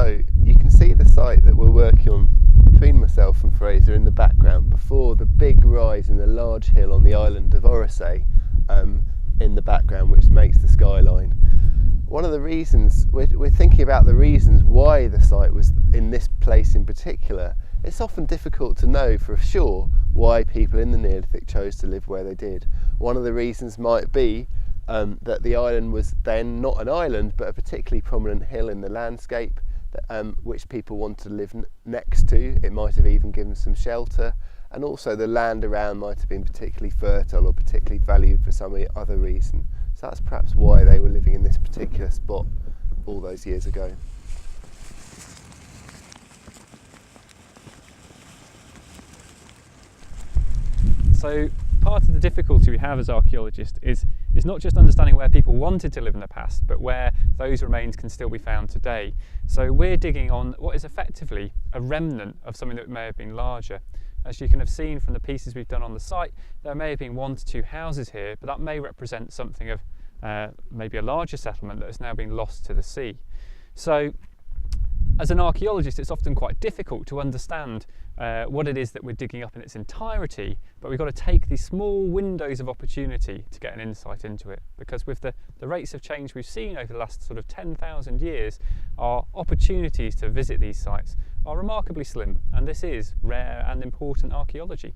So you can see the site that we're working on between myself and Fraser in the background before the big rise in the large hill on the island of Orosay in the background, which makes the skyline. One of the reasons, we're thinking about the reasons why the site was in this place in particular. It's often difficult to know for sure why people in the Neolithic chose to live where they did. One of the reasons might be that the island was then not an island but a particularly prominent hill in the landscape, which people wanted to live next to. It might have even given some shelter, and also the land around might have been particularly fertile or particularly valued for some other reason. So that's perhaps why they were living in this particular spot all those years ago. So part of the difficulty we have as archaeologists is not just understanding where people wanted to live in the past, but where those remains can still be found today. So we're digging on what is effectively a remnant of something that may have been larger. As you can have seen from the pieces we've done on the site, there may have been 1 to 2 houses here, but that may represent something of maybe a larger settlement that has now been lost to the sea. So as an archaeologist, it's often quite difficult to understand what it is that we're digging up in its entirety, but we've got to take these small windows of opportunity to get an insight into it, because with the rates of change we've seen over the last sort of 10,000 years, our opportunities to visit these sites are remarkably slim, and this is rare and important archaeology.